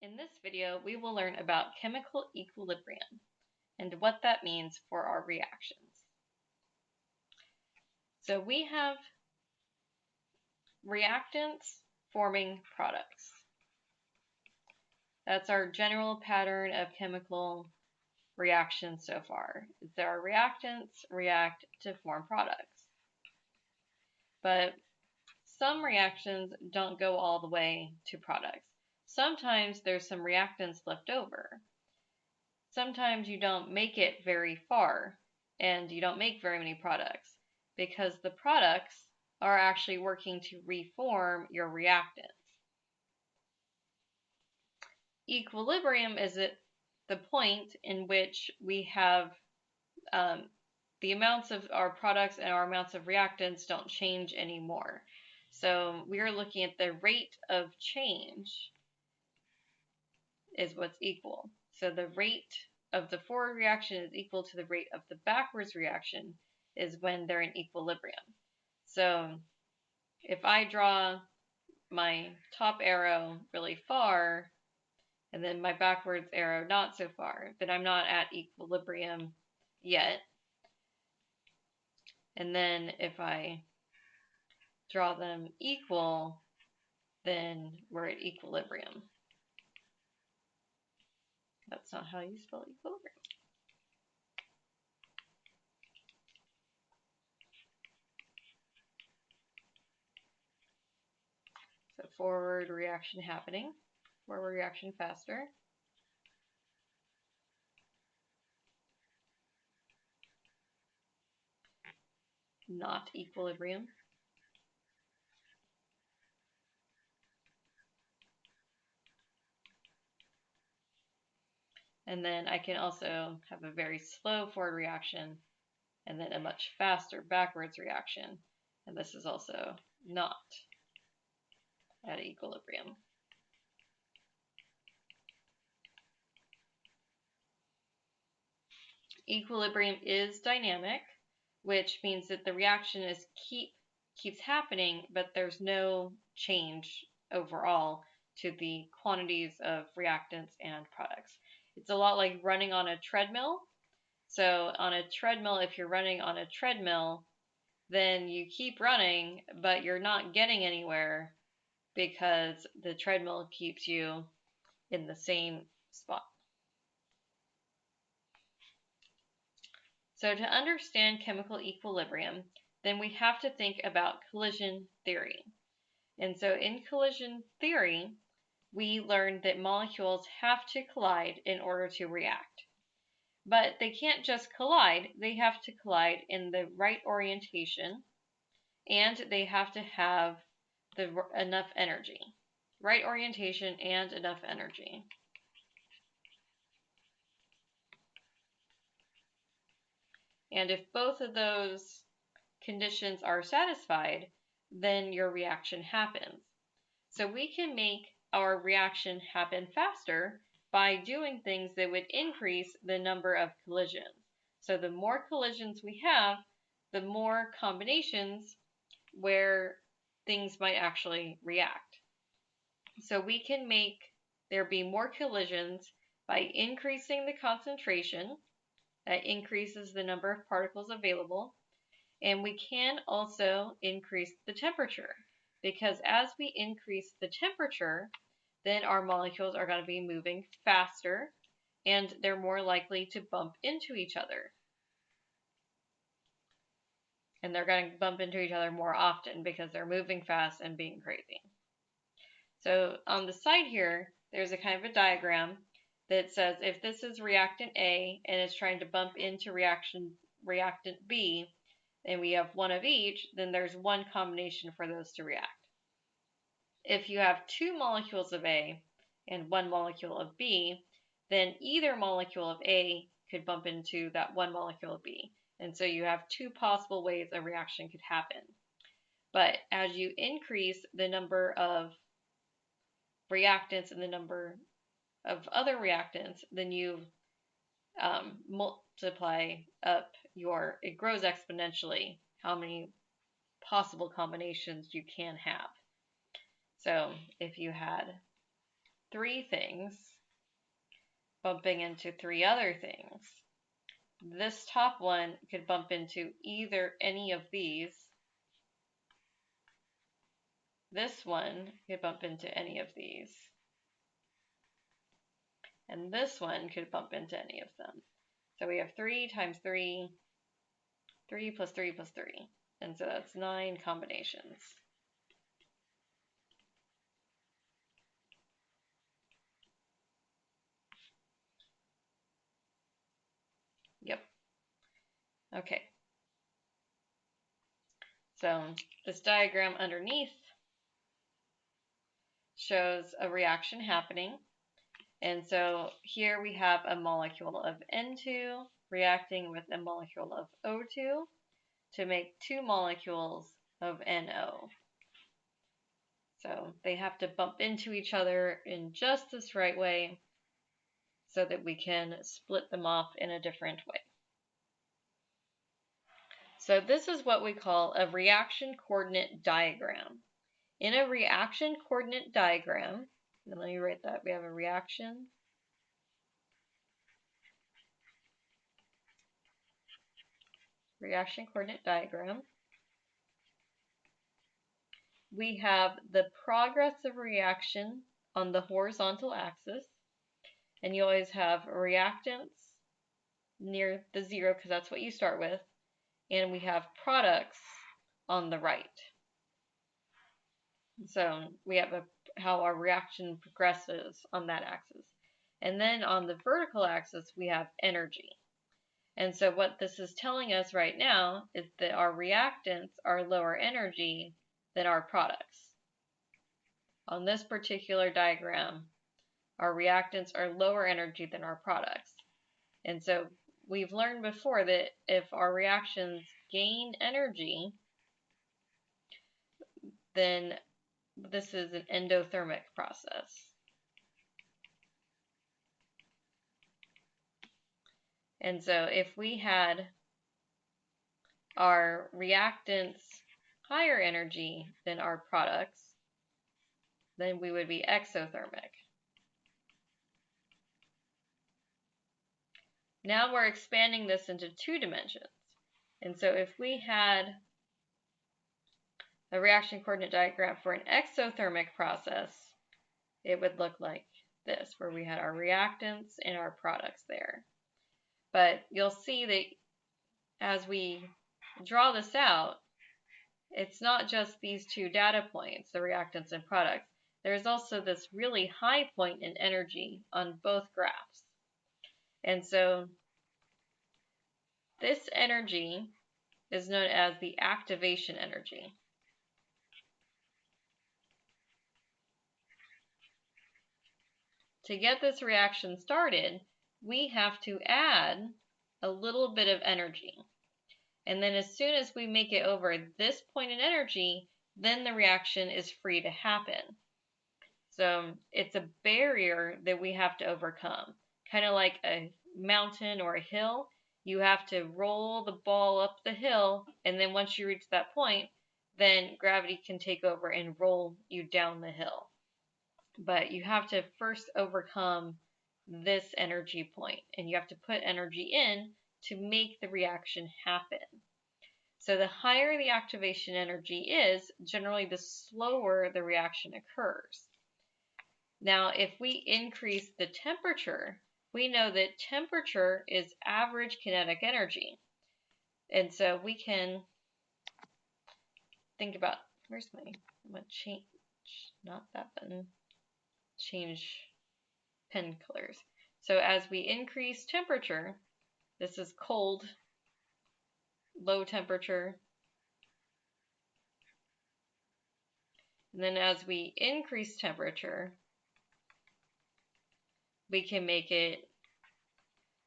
In this video, we will learn about chemical equilibrium and what that means for our reactions. So we have reactants forming products. That's our general pattern of chemical reactions so far. There are reactants react to form products. But some reactions don't go all the way to products. Sometimes there's some reactants left over. Sometimes you don't make it very far and you don't make very many products because the products are actually working to reform your reactants. Equilibrium is the point in which we have the amounts of our products and our amounts of reactants don't change anymore. So we are looking at the rate of change is what's equal. So the rate of the forward reaction is equal to the rate of the backwards reaction is when they're in equilibrium. So if I draw my top arrow really far and then my backwards arrow not so far, then I'm not at equilibrium yet. And then if I draw them equal, then we're at equilibrium. That's not how you spell equilibrium. So forward reaction happening, forward reaction faster. Not equilibrium. And then I can also have a very slow forward reaction and then a much faster backwards reaction. And this is also not at equilibrium. Equilibrium is dynamic, which means that the reaction is keeps happening, but there's no change overall to the quantities of reactants and products. It's a lot like running on a treadmill. So on a treadmill, if you're running on a treadmill, then you keep running, but you're not getting anywhere because the treadmill keeps you in the same spot. So to understand chemical equilibrium, then we have to think about collision theory. And so in collision theory, we learned that molecules have to collide in order to react. But they can't just collide, they have to collide in the right orientation, and they have to have enough energy. Right orientation and enough energy. And if both of those conditions are satisfied, then your reaction happens. So we can make our reaction happen faster by doing things that would increase the number of collisions. So the more collisions we have, the more combinations where things might actually react. So we can make there be more collisions by increasing the concentration. That increases the number of particles available. And we can also increase the temperature, because as we increase the temperature, then our molecules are going to be moving faster and they're more likely to bump into each other. And they're going to bump into each other more often because they're moving fast and being crazy. So on the side here, there's a kind of a diagram that says if this is reactant A and it's trying to bump into reactant B, and we have one of each, then there's one combination for those to react. If you have two molecules of A and one molecule of B, then either molecule of A could bump into that one molecule of B. And so you have two possible ways a reaction could happen. But as you increase the number of reactants and the number of other reactants, then you multiply up it grows exponentially how many possible combinations you can have. So if you had 3 things bumping into 3 other things. This top one could bump into either any of these. This one could bump into any of these. And this one could bump into any of them. So we have 3 times 3, 3 plus 3 plus 3. And so that's 9 combinations. Yep. Okay. So this diagram underneath shows a reaction happening. And so here we have a molecule of N2 reacting with a molecule of O2 to make 2 molecules of NO. So they have to bump into each other in just this right way so that we can split them off in a different way. So this is what we call a reaction coordinate diagram. In a reaction coordinate diagram, let me write that, we have a reaction coordinate diagram. We have the progress of reaction on the horizontal axis, and you always have reactants near the 0 because that's what you start with, and we have products on the right. So we have how our reaction progresses on that axis. And then on the vertical axis, we have energy. And so what this is telling us right now is that our reactants are lower energy than our products. On this particular diagram, our reactants are lower energy than our products. And so we've learned before that if our reactions gain energy, then this is an endothermic process. And so if we had our reactants higher energy than our products, then we would be exothermic. Now we're expanding this into 2 dimensions. And so if we had a reaction coordinate diagram for an exothermic process, it would look like this, where we had our reactants and our products there. But you'll see that as we draw this out, it's not just these 2 data points, the reactants and products. There's also this really high point in energy on both graphs. And so this energy is known as the activation energy. To get this reaction started, we have to add a little bit of energy. And then as soon as we make it over this point in energy, then the reaction is free to happen. So it's a barrier that we have to overcome. Kind of like a mountain or a hill. You have to roll the ball up the hill, and then once you reach that point, then gravity can take over and roll you down the hill. But you have to first overcome this energy point, and you have to put energy in to make the reaction happen. So the higher the activation energy is, generally the slower the reaction occurs. Now, if we increase the temperature, we know that temperature is average kinetic energy. And so we can think about, I'm going to change, not that button, change pen colors. So as we increase temperature, this is cold, low temperature. And then as we increase temperature, we can make it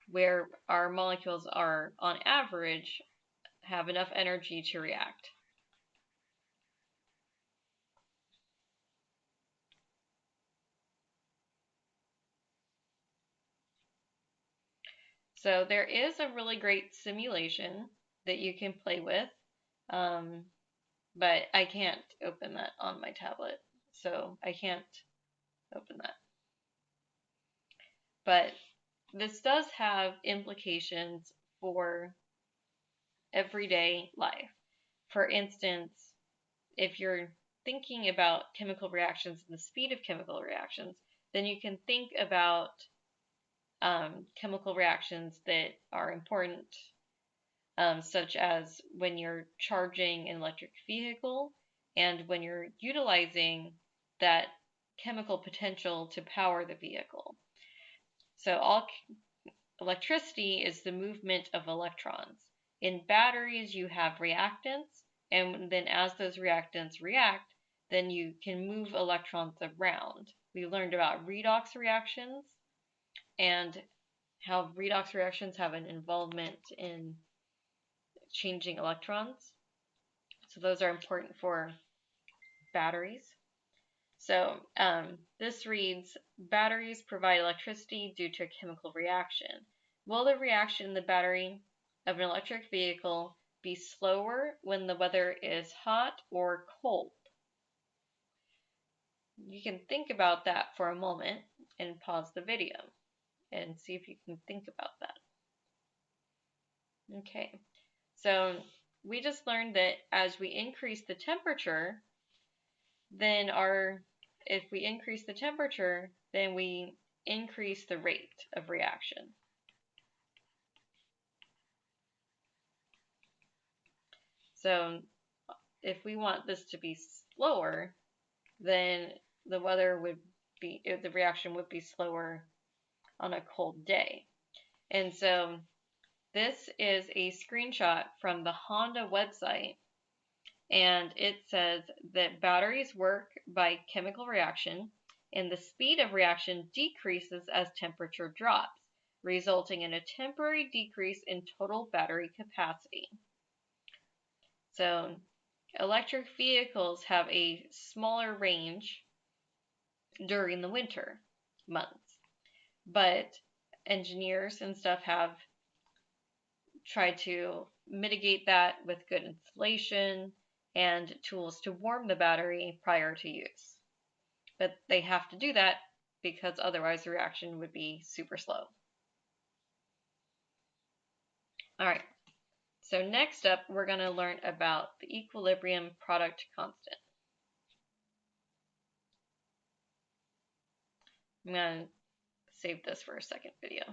where our molecules are, on average, have enough energy to react. So there is a really great simulation that you can play with, but I can't open that on my tablet, so I can't open that. but this does have implications for everyday life. For instance, if you're thinking about chemical reactions and the speed of chemical reactions, then you can think about chemical reactions that are important, such as when you're charging an electric vehicle and when you're utilizing that chemical potential to power the vehicle. So electricity is the movement of electrons. In batteries, you have reactants, and then as those reactants react, then you can move electrons around. We learned about redox reactions and how redox reactions have an involvement in changing electrons. So those are important for batteries. So this reads, batteries provide electricity due to a chemical reaction. Will the reaction in the battery of an electric vehicle be slower when the weather is hot or cold? You can think about that for a moment and pause the video and see if you can think about that. Okay, so we just learned that as we increase the temperature, then if we increase the temperature, then we increase the rate of reaction. So if we want this to be slower, then the reaction would be slower on a cold day. And so this is a screenshot from the Honda website, and it says that batteries work by chemical reaction, and the speed of reaction decreases as temperature drops, resulting in a temporary decrease in total battery capacity. So electric vehicles have a smaller range during the winter months, but engineers and stuff have tried to mitigate that with good insulation and tools to warm the battery prior to use. But they have to do that because otherwise the reaction would be super slow. All right, so next up we're going to learn about the equilibrium product constant. I'm going to save this for a second video.